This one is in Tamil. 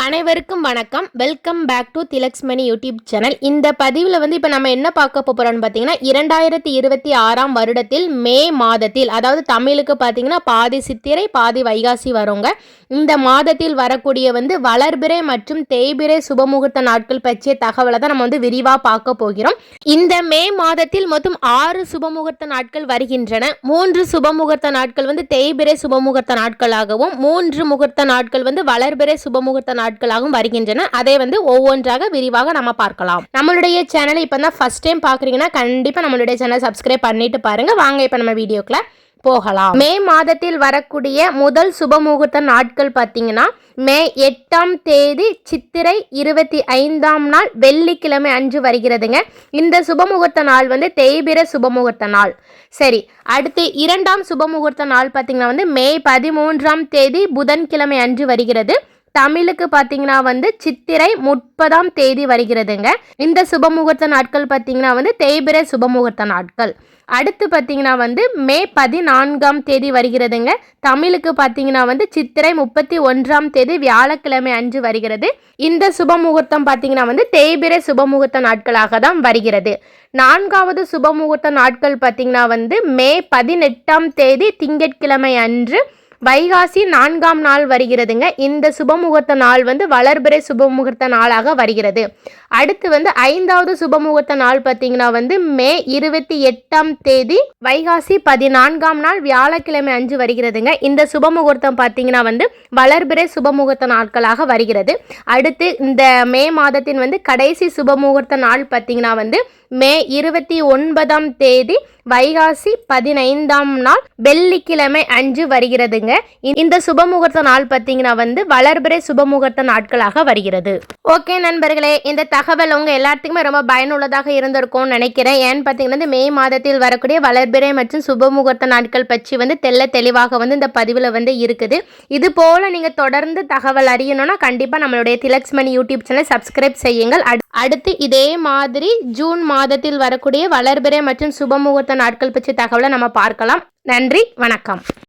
அனைவருக்கும் வணக்கம். வெல்கம் பேக் டு திலக்ஸ்மணி யூடியூப் சேனல். இந்த பதிவில் இப்போ நம்ம என்ன பார்க்க போகிறோம்னு பார்த்தீங்கன்னா 2026 வருடத்தில் மே மாதத்தில், அதாவது தமிழுக்கு பார்த்தீங்கன்னா பாதி சித்திரை பாதி வைகாசி வருங்க. இந்த மாதத்தில் வரக்கூடிய வளர்பிறை மற்றும் தேய்பிறை சுபமுகூர்த்த நாட்கள் பற்றிய தகவலை தான் நம்ம விரிவாக பார்க்க போகிறோம். இந்த மே மாதத்தில் மொத்தம் 6 சுபமுகூர்த்த நாட்கள் வருகின்றன. 3 சுபமுகூர்த்த நாட்கள் தேய்பிறை சுபமுகூர்த்த நாட்களாகவும் 3 முகூர்த்த நாட்கள் வளர்பிறை சுபமுகூர்த்த நாட்களாகவும் வருகின்றன. அதை ஒவ்வொன்றாக விரிவாக நம்ம பார்க்கலாம். நம்மளுடைய சேனலை இப்போ தான் ஃபர்ஸ்ட் டைம் பார்க்குறீங்கன்னா கண்டிப்பாக நம்மளுடைய சேனலை சப்ஸ்கிரைப் பண்ணிட்டு பாருங்க. வாங்க இப்போ நம்ம வீடியோக்குள்ள போகலாம். மே மாதத்தில் வரக்கூடிய முதல் சுபமுகூர்த்த நாட்கள் பார்த்தீங்கன்னா மே 8ஆம் தேதி சித்திரை 25ஆம் நாள் வெள்ளிக்கிழமை அன்று வருகிறதுங்க. இந்த சுபமுகூர்த்த நாள் தேய்பிறை சுபமுகூர்த்த நாள். சரி, அடுத்து 2ஆம் சுபமுகூர்த்த நாள் பார்த்தீங்கன்னா மே 13ஆம் தேதி புதன்கிழமை அன்று வருகிறது. தமிழுக்கு பார்த்தீங்கன்னா சித்திரை 30ஆம் தேதி வருகிறதுங்க. இந்த சுபமுகூர்த்த நாட்கள் பார்த்தீங்கன்னா தேய்பிறை சுபமுகூர்த்த நாட்கள். அடுத்து பார்த்தீங்கன்னா மே 14ஆம் தேதி வருகிறதுங்க. தமிழுக்கு பார்த்தீங்கன்னா சித்திரை 31ஆம் தேதி வியாழக்கிழமை அன்று வருகிறது. இந்த சுபமுகூர்த்தம் பார்த்தீங்கன்னா தேய்பிறை சுபமுகூர்த்த நாட்களாக தான் வருகிறது. 4வது சுபமுகூர்த்த நாட்கள் பார்த்தீங்கன்னா மே 18ஆம் தேதி திங்கட்கிழமை அன்று வைகாசி 4ஆம் நாள் வருகிறதுங்க. இந்த சுபமுகூர்த்த நாள் வளர்பிறை சுபமுகூர்த்த நாளாக வருகிறது. அடுத்து 5வது சுபமுகூர்த்த நாள் பார்த்தீங்கன்னா மே 28ஆம் தேதி வைகாசி 14ஆம் நாள் வியாழக்கிழமை அன்று வருகிறதுங்க. இந்த சுபமுகூர்த்தம் பார்த்தீங்கன்னா வளர்பிறை சுபமுகூர்த்த நாட்களாக வருகிறது. அடுத்து இந்த மே மாதத்தின் கடைசி சுபமுகூர்த்த நாள் பார்த்தீங்கன்னா மே 29ஆம் தேதி வைகாசி 15ஆம் நாள் வெள்ளிக்கிழமை அன்று வருகிறதுங்க. இந்த சுபமுகூர்த்த நாள் பார்த்தீங்கன்னா வளர்பிறை சுபமுகூர்த்த நாட்களாக வருகிறது. ஓகே நண்பர்களே, இந்த தகவல் உங்க எல்லாத்துக்குமே ரொம்ப பயனுள்ளதாக இருந்திருக்கும்னு நினைக்கிறேன். ஏன்னு பார்த்தீங்கன்னா மே மாதத்தில் வரக்கூடிய வளர்பிறை மற்றும் சுபமுகூர்த்த நாட்கள் பற்றி தெளிவாக இந்த பதிவில் இருக்குது. இது போல நீங்க தொடர்ந்து தகவல் அறியணும்னா கண்டிப்பா நம்மளுடைய திலக்ஸ்மணி யூடியூப் சேனல் சப்ஸ்கிரைப் செய்யுங்கள். அடுத்து இதே மாதிரி ஜூன் மாதத்தில் வரக்கூடிய வளர்பிறை மற்றும் சுபமுகூர்த்த நாட்கள் பற்றி தகவலை நம்ம பார்க்கலாம். நன்றி, வணக்கம்.